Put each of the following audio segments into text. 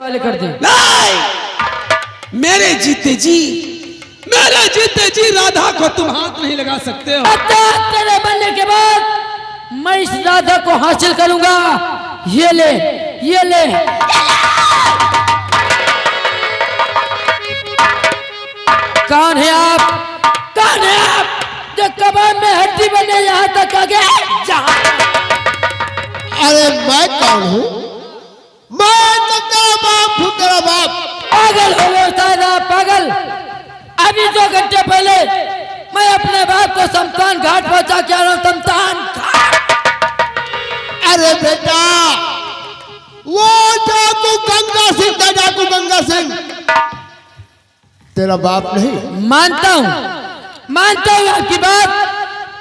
वाले कर दे। नहीं, मेरे जीते जी राधा को तुम हाथ नहीं लगा सकते हो। तेरे बनने के बाद मैं इस राधा को हासिल करूंगा। ये ले, ये ले। कौन है आप? कौन है आप जो कबाब में हड्डी बने यहाँ तक आ गए? अरे मैं कौन हूँ? मैं तो तेरा बाप हूँ, तेरा बाप। पागल हो गए साला, पागल। अभी 2 घंटे पहले मैं अपने बाप को शमशान घाट पहुंचा के आ रहा हूँ। शमशान घाट। अरे बेटा, वो डाकू गंगा सिंह था, डाकू गंगा सिंह तेरा बाप नहीं। मानता हूँ आपकी बात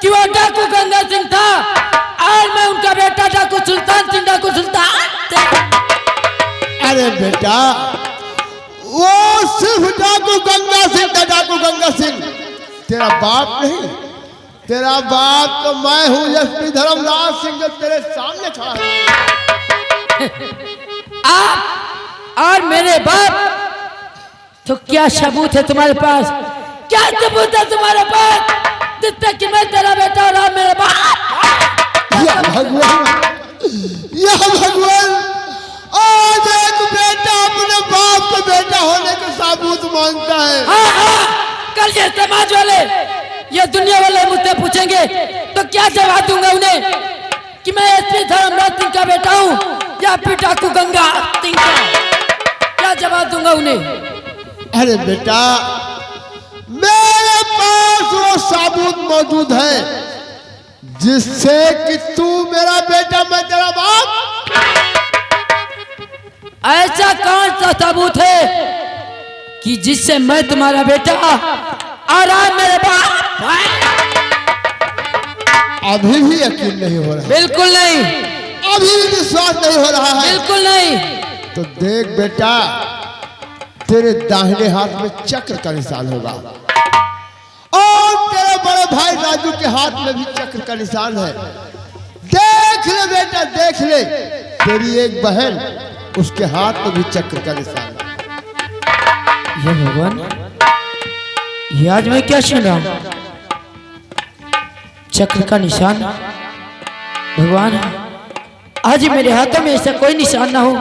कि वो डाकू गंगा सिंह था और मैं उनका बेटा डाकू सुल्तान सिंह, डाकू सुल्तान। अरे बेटा, वो सिर्फ डाकू गंगा सिंह था, डाकू गंगा सिंह तेरा बाप नहीं। तेरा बाप तो मैं हूँ, एसपी धर्मराज सिंह, जो तेरे सामने खड़ा है। आप और मेरे बाप, तो क्या सबूत है तुम्हारे पास? क्या सबूत है तुम्हारे पास जिससे कि मैं तेरा बेटा और आप मेरे बाप? या भगवान, आज एक बेटा अपने बाप के बेटा होने का सबूत मांगता है। हाँ, कल ये समाज वाले, ये दुनिया वाले मुझसे पूछेंगे तो क्या जवाब दूंगा उन्हें कि मैं एसपी धर्मराज सिंह का बेटा हूँ या फिर डाकू गंगा सिंह का? क्या जवाब दूंगा उन्हें? अरे बेटा, मेरे पास वो सबूत मौजूद है जिससे कि तू मेरा बेटा, मैं तेरा बाप। ऐसा कौन सा सबूत है कि जिससे मैं तुम्हारा बेटा और आप मेरे बाप? अभी भी यकीन नहीं हो रहा? बिल्कुल नहीं। अभी भी विश्वास नहीं हो रहा है? बिल्कुल नहीं। तो देख बेटा, तेरे दाहिने हाथ में चक्र का निशान होगा और तेरे बड़े भाई राजू के हाथ में भी चक्र का निशान है। देख ले बेटा, देख ले, तेरी एक बहन, उसके हाथ में भी चक्र का निशान है। ये भगवान, ये आज मैं क्या सुन रहा हूँ? चक्र का निशान। भगवान, आज मेरे हाथों में ऐसा कोई निशान ना हो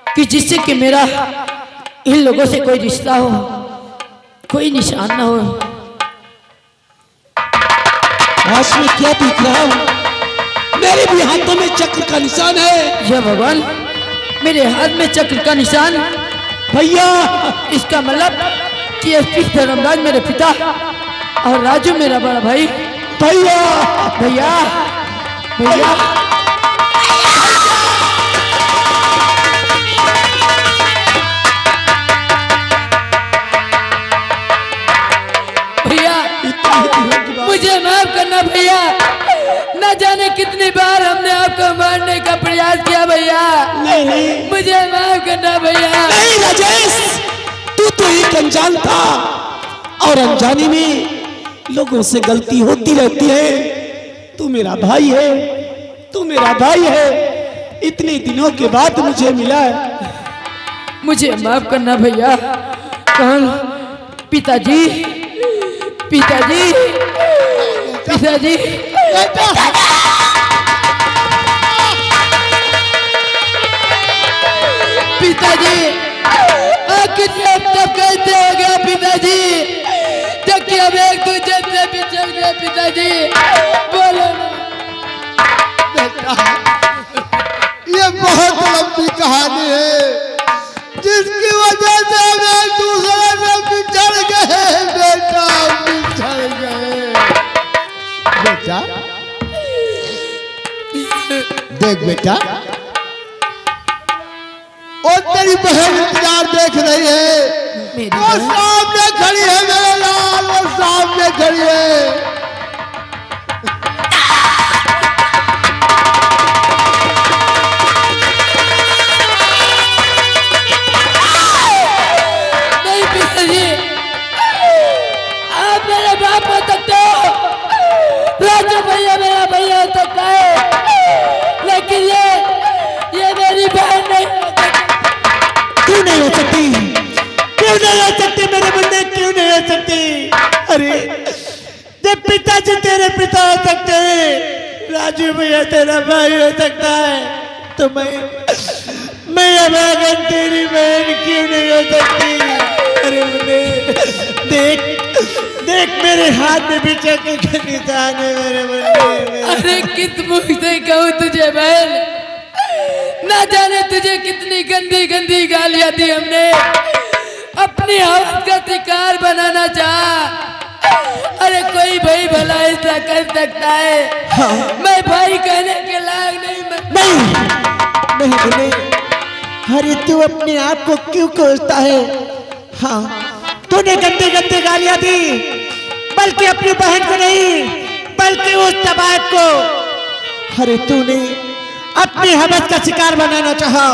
कि जिससे कि मेरा इन लोगों से कोई रिश्ता हो, कोई निशान ना हो। आज मैं क्या देख रहा हूँ? मेरे भी हाथों में चक्र का निशान है। ये भगवान, मेरे हाथ में चक्र का निशान। भैया, इसका मतलब कि एसपी धर्मराज मेरे पिता और राजू मेरा बड़ा भाई। भैया, भैया, भैया, मुझे माफ करना भैया। न जाने कितनी बार हमने आपको मारने का प्रयास किया भैया। नहीं, मुझे माफ करना भैया। नहीं राजेश, तू तो एक अनजान था और अनजाने में लोगों से गलती होती रहती है। तू मेरा भाई है, तू मेरा भाई है। इतने दिनों के बाद मुझे मिला है। मुझे माफ करना भैया। कौन? पिताजी, पिताजी, पिताजी। पिताजी, आखिर अब तक कैसे हो गया पिताजी? जबकि हम एक दूसरे से बिछड़ गए पिताजी। बोलो ना। बेटा, ये बहुत लंबी कहानी है जिसकी वजह से हम एक दूसरे से बिछड़ गए। बेटा, बिछड़ गए। बेटा, देख बेटा, और तेरी बहन इंतजार देख रही है। वो सामने खड़ी है मेरे लाल, वो सामने खड़ी है। नहीं पिताजी, आप मेरे बाप हो सकते हो, राजू भैया मेरा भैया हो सकता है, लेकिन ये मेरी बहन नहीं हो सकती। हो सकती। अरे जब पिताजी तेरे पिता हो सकते हैं, राजू भैया तेरा भाई हो सकता है, तो मैं अभागन तेरी बहन क्यों नहीं हो सकती? अरे मुन्ने देख मेरे हाथ में भी चक्कर के निशान है मेरे मुन्ने। अरे किस मुंह से कहूँ तुझे बहन, ना जाने तुझे कितनी गंदी गंदी गालियां दी हमने, अपनी हवस का शिकार बनाना चाहा। अरे कोई भाई भला ऐसा कर सकता है? हाँ। मैं भाई कहने के लायक नहीं। नहीं। अरे तू अपने आप को क्यों कोसता है? हाँ, तूने गंदी गंदी गालियां दी, बल्कि अपनी बहन को नहीं, बल्कि उस तबायब को। अरे तूने अपनी हवस का शिकार बनाना चाहा,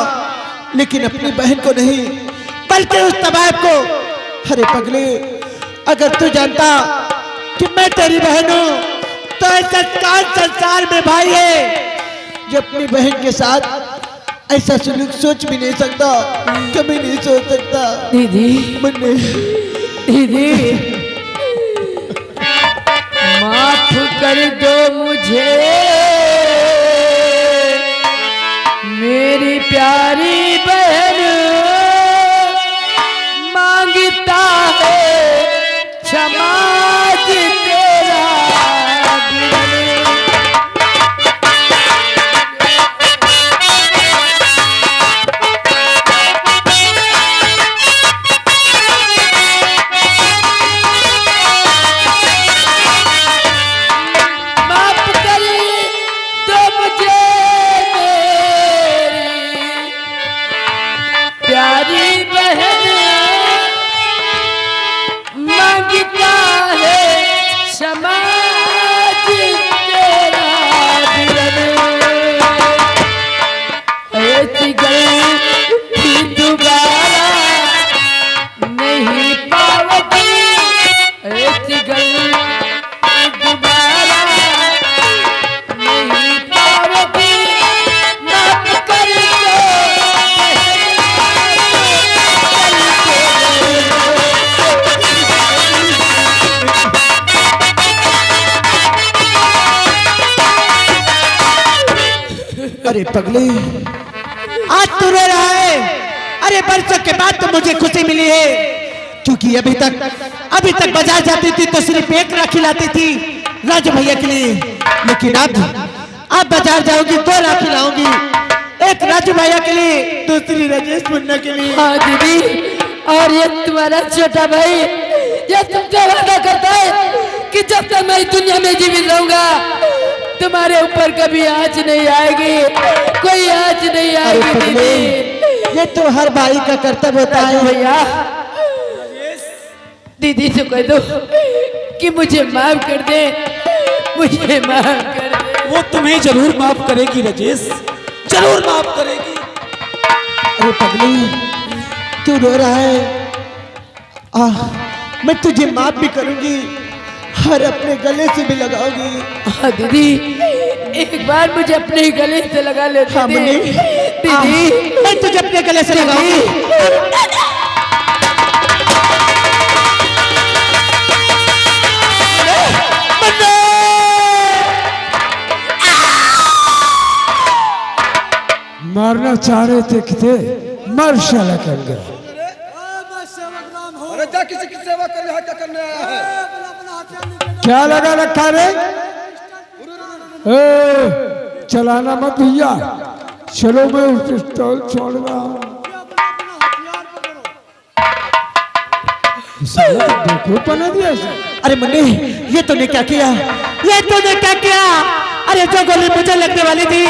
लेकिन अपनी बहन को नहीं, बल्कि उस तबायब को। अरे पगले, अगर तू जानता कि मैं तेरी बहन हूं, तो ऐसा कौन संसार में भाई है जो अपनी बहन के साथ ऐसा सलूक सोच भी नहीं सकता, कभी नहीं सोच सकता। दीदी, मुन्ने, दीदी माफ कर दो मुझे, मेरी प्यारी बहन मांगता है क्षमा तेरा दिल। माफ कर दो मुझे मेरी प्यारी बहन मांगता है समाज तेरा दिल। ऐसी गलती दोबारा नहीं पाओगी, ऐसी गलती दोबारा नहीं पाओगी। माफ कर दो अरे पगले, आज तू रो रहा है। अरे बरसों के बाद तो मुझे खुशी मिली है, क्योंकि अभी तक बाजार जाती थी तो सिर्फ एक राखी लाती थी राजू भैया के लिए, लेकिन अब बाजार जाऊंगी दो राखी लाऊंगी, एक राजू भैया के लिए, दूसरी राजेश मुन्ना के लिए। हाँ दीदी, और ये तुम्हारा छोटा भाई ये तुमसे वादा करता है कि जब तक मैं इस दुनिया में जीवित रहूंगा तुम्हारे ऊपर कभी आँच नहीं आएगी, कोई आँच नहीं आएगी। दीदी, ये तो हर भाई का कर्तव्य होता है भैया। दीदी से कह दो कि मुझे माफ कर दे, मुझे माफ कर दे। वो तुम्हें जरूर माफ करेगी राजेश, जरूर माफ करेगी। अरे पगली, तू रो रहा है, मैं तुझे माफ भी करूंगी और अपने गले से भी लगाऊंगी। हाँ दीदी, एक बार मुझे अपने गले से लगा ले दीदी। दीदी, मैं तुझे अपने गले से लगाऊंगी। मारना चाह रहे थे कि थे, मर शाला कर गए। अरे जा किसी की सेवा कर रहा, क्या करने आया है? क्या लगा रखा रे? चलाना मत भैया, चलो मैं पिस्तौल छोड़ रहा हूँ। देखो बना दिया। अरे मुन्नी, ये तूने क्या किया? ये तूने क्या किया? अरे जो गोली मुझे लगने वाली थी,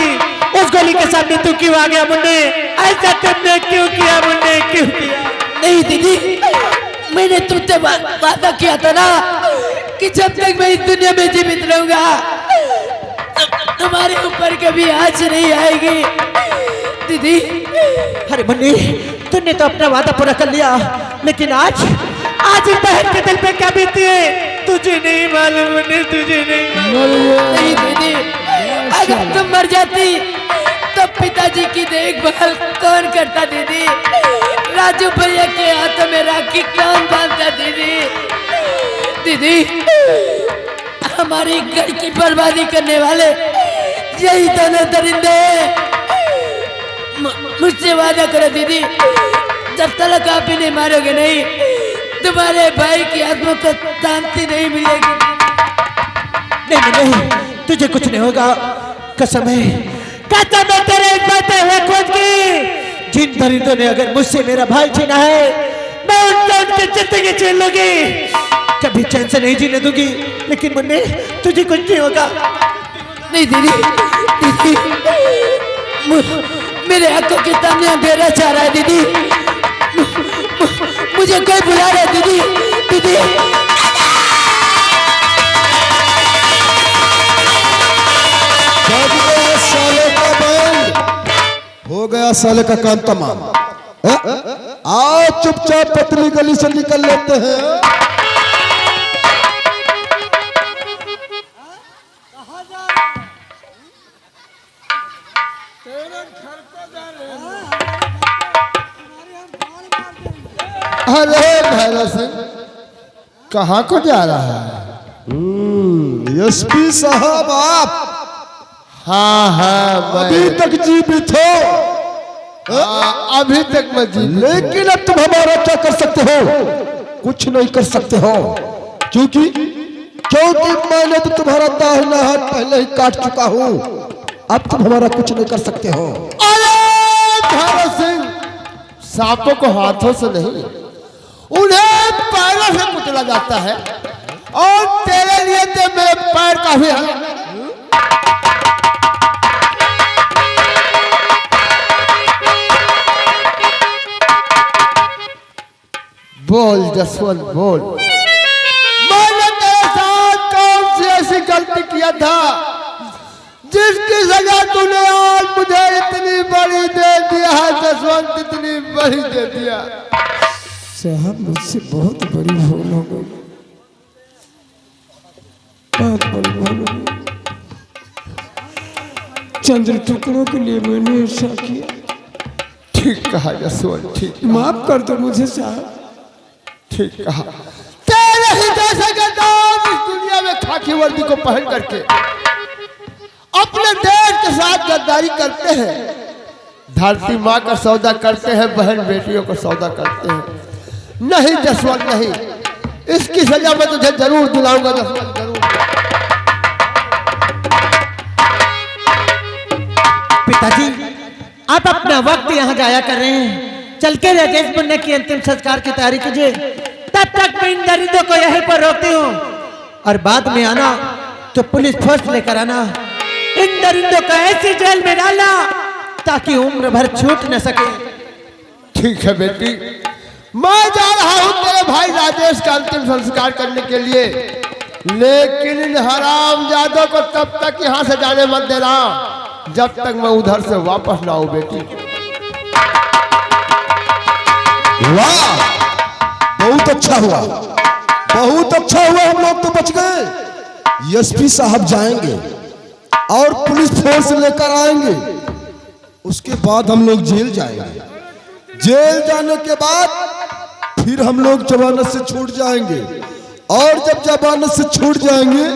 उस गोली के सामने तू क्यों आ गया मुन्ने? ऐसा तुमने क्यों किया मुन्ने, क्यों किया? नहीं दीदी, मैंने तुझसे वादा किया था ना कि जब तक मैं इस दुनिया में जीवित रहूंगा तुम्हारे ऊपर कभी आँच नहीं आएगी। दीदी, अरे मुन्नी, तूने तो अपना वादा पूरा कर लिया, लेकिन आज इस बहन के दिल पे क्या बीती है तुझे नहीं मालूम मुन्नी, तुझे नहीं मालूम। नहीं दीदी, अगर तुम मर जाती तो पिताजी की देखभाल कौन करता दीदी? राजू भैया के हाथों में राखी कौन बांधता दीदी? दीदी, हमारी घर की बर्बादी करने वाले यही दोनों दरिंदे हैं। मुझसे वादा करो दीदी, जब तक आप इन्हें मारोगे नहीं, तुम्हारे भाई की आत्मा को शांति नहीं मिलेगी। नहीं नहीं, तुझे कुछ नहीं होगा, कसम है तेरे कहते हुए खुद की। जिन दरिंदों ने अगर मुझसे मेरा भाई छीना है, मैं उनकी जिंदगी छीन लूंगी, कभी चैन से नहीं जीने दूंगी। लेकिन मुन्ने, तुझे कुछ नहीं होगा। नहीं दीदी, दीदी मेरे आंखों के सामने अंधेरा छा रहा है दीदी, मुझे कोई बुला रहा है दीदी, दीदी। साले का बंद हो गया, साले का काम तमाम। आओ चुपचाप पतली गली से निकल लेते हैं। अरे भैरव सिंह, कहाँ को जा रहा है? एसपी साहब आप हाँ हाँ, अभी तक जीवित हो। अभी तक मैं जीवित हूँ। लेकिन अब तुम हमारा क्या कर सकते हो? कुछ नहीं कर सकते हो, क्योंकि मैंने तो तुम्हारा दाहिना हाथ पहले ही काट चुका हूँ। अब तुम हमारा कुछ नहीं कर सकते हो। अरे भैरव सिंह, सांपों को हाथों से नहीं, उन्हें पैरों से कुचला जाता है, और तेरे लिए तो मेरे पैर काफी है। बोल जसवंत बोल, मैंने तेरे साथ कौन सी ऐसी गलती किया था जिसकी सजा तूने आज मुझे इतनी बड़ी दे दिया है? जसवंत, इतनी बड़ी दे दिया। साहब मुझसे बहुत बड़ी भूल हो गई, बहुत बड़ी भूल हो गई। चंद्र टुकड़ों के लिए मैंने ऐसा किया। ठीक कहा जसवंत, ठीक माफ कर दो मुझे साहब। ठीक कहा। तेरे ही जैसे गद्दार इस दुनिया में खाकी वर्दी को पहन करके अपने देश के साथ गद्दारी करते हैं, धरती माँ का सौदा करते हैं, बहन बेटियों का सौदा करते हैं। नहीं जसवंत नहीं, इसकी सजा मैं तुझे जरूर दिलाऊंगा जसवंत, जरूर। पिताजी, आप अपना वक्त यहाँ जाया कर रहे हैं, चल के राजेश मुन्ने की अंतिम संस्कार की तैयारी कीजिए। तब तक मैं इन दरिंदों को यहीं पर रोकती हूँ, और बाद में आना तो पुलिस फोर्स लेकर आना। इन दरिंदों को ऐसी जेल में डालना ताकि उम्र भर छूट न सके। ठीक है बेटी, मैं जा रहा हूँ तेरे भाई राजेश का अंतिम संस्कार करने के लिए, लेकिन इन हरामजादों को तब तक यहाँ से जाने मत देना जब तक मैं उधर से वापस ना आऊं बेटी। वाह, बहुत अच्छा हुआ, बहुत अच्छा हुआ, हम लोग तो बच गए। एसपी साहब जाएंगे और पुलिस फोर्स लेकर आएंगे, उसके बाद हम लोग जेल जाएंगे। जेल जाने के बाद फिर हम लोग जमानत से छूट जाएंगे, और जब जमानत से छूट जाएंगे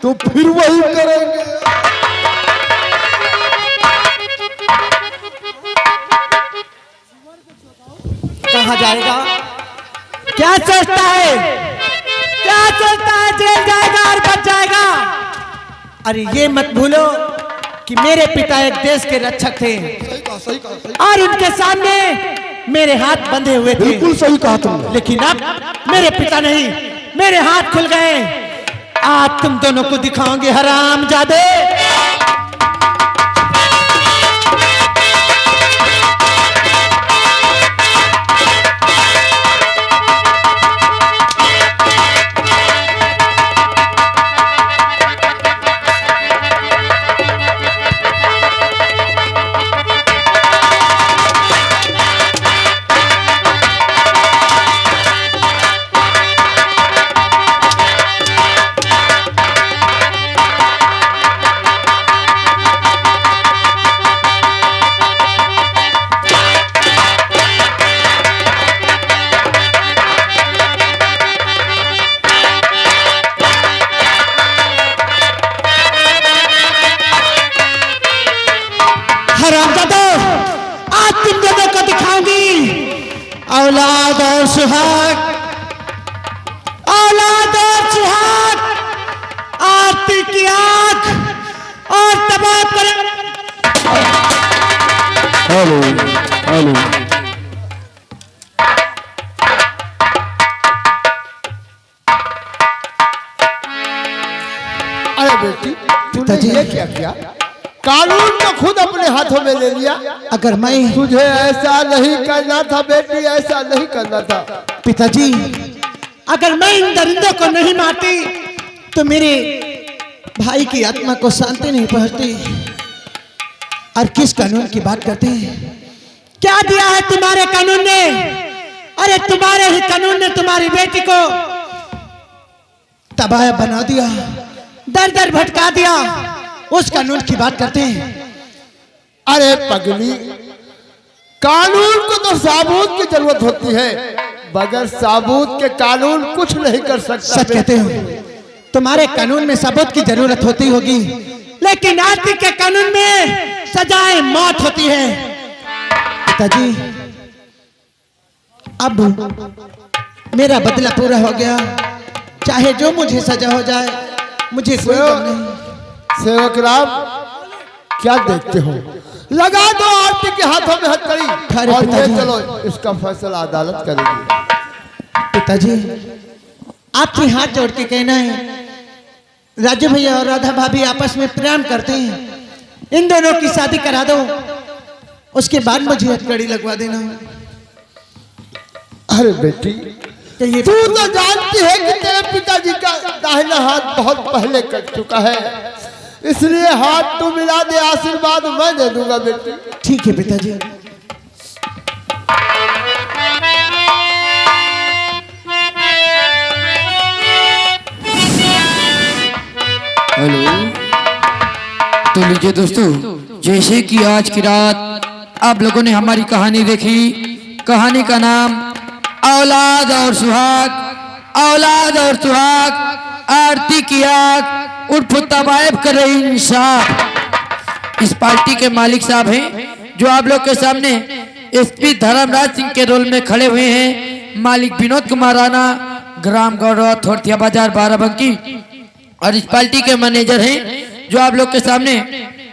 तो फिर वही करेंगे। कहाँ जाएगा? क्या सोचता है? क्या सोचता है जेल जाएगा और बच जाएगा? अरे ये मत भूलो कि मेरे पिता एक देश के रक्षक थे, और उनके सामने मेरे हाथ बंधे हुए थे। बिल्कुल सही कहा तुमने। लेकिन अब मेरे पिता नहीं, मेरे हाथ खुल गए। आज तुम दोनों को दिखाओगे हरामजादे। औलाद और सुहाग, औलाद और सुहाग, आरती की आंख और तबाह करे। Hello hello. अरे बेटी तूने ये क्या किया? कानून को खुद अपने हाथों में ले लिया। अगर मैं तुझे ऐसा नहीं करना था बेटी, ऐसा नहीं करना था। पिताजी, अगर मैं इन दरिंदों को नहीं मारती तो मेरे भाई की आत्मा को शांति नहीं पहुंचती। और किस कानून की बात करते हैं? क्या दिया है तुम्हारे कानून ने? अरे तुम्हारे ही कानून ने तुम्हारी बेटी को तबाह बना दिया, दर दर भटका दिया। उस कानून की बात करते हैं। अरे पगली, कानून को तो साबूत की जरूरत होती है, बगैर साबूत के कानून कुछ नहीं कर सकता। सच कहते हो, तुम्हारे कानून में सबूत की जरूरत होती होगी, लेकिन आरती के कानून में सजाए मौत होती है। पिताजी, अब मेरा बदला पूरा हो गया, चाहे जो मुझे सजा हो जाए, मुझे कोई गम नहीं। सेवक राम, क्या देखते हो? लगा दो आरती के हाथों में हथकड़ी अरे और ले पिताजी। चलो, इसका फैसला अदालत करेगी। पिताजी, आपके हाथ जोड़ के कहना है, राजू भैया और राधा भाभी आपस में प्रेम करते हैं, इन दोनों की शादी करा दो, उसके बाद मुझे हथकड़ी लगवा देना। अरे बेटी, तू तो जानती है कि तेरे पिताजी का दाहिना हाथ बहुत पहले कट चुका है, इसलिए हाथ तू मिला दे, आशीर्वाद मैं दे दूंगा बेटी। ठीक है पिताजी। हेलो। तो लीजिए दोस्तों, जैसे कि आज की रात आप लोगों ने हमारी कहानी देखी। कहानी का नाम औलाद और सुहाग, औलाद और सुहाग, आरती की आग उर्फ तबायब कर रही इंसाफ। इस पार्टी के मालिक साहब हैं, जो आप लोग के सामने एसपी धर्मराज सिंह के रोल में खड़े हुए हैं। मालिक विनोद कुमार राणा, ग्राम गौरव, थोरथिया बाजार, बाराबंकी। और इस पार्टी के मैनेजर हैं, जो आप लोग के सामने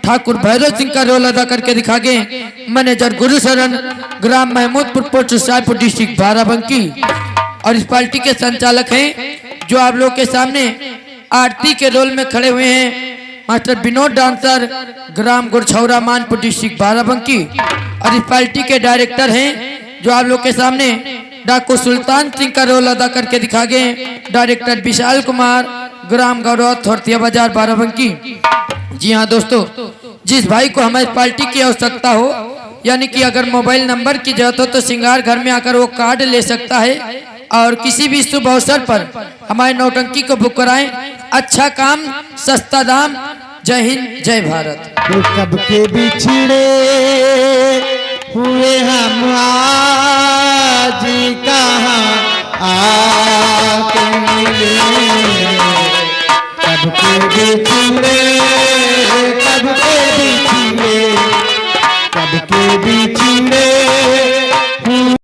ठाकुर भैरव सिंह का रोल अदा करके दिखा गए। मैनेजर गुरुशरण, ग्राम महमूदपुर, पोस्ट साहिबपुर, डिस्ट्रिक्ट बाराबंकी। और इस पार्टी के संचालक हैं, जो आप लोग के सामने आरती के रोल में खड़े हुए हैं, मास्टर विनोद डांसर, ग्राम गुरछौरा, मानपुर, डिस्ट्रिक्ट बाराबंकी। और इस पार्टी के डायरेक्टर हैं, जो आप लोग के सामने डाकू सुल्तान सिंह का रोल अदा करके दिखा गए। डायरेक्टर विशाल कुमार, ग्राम गौरव, थोरथिया बाजार, बाराबंकी। जी हाँ दोस्तों, जिस भाई को हमारी पार्टी की आवश्यकता हो, यानी कि अगर मोबाइल नंबर की जरूरत हो तो श्रृंगार घर में आकर वो कार्ड ले सकता है। और किसी भी शुभ अवसर पर हमारे नौटंकी को बुक कराएं। अच्छा काम, सस्ता दाम। जय हिंद, जय भारत। कब के बिछड़े हुए हम आज कहाँ आके मिले, कब के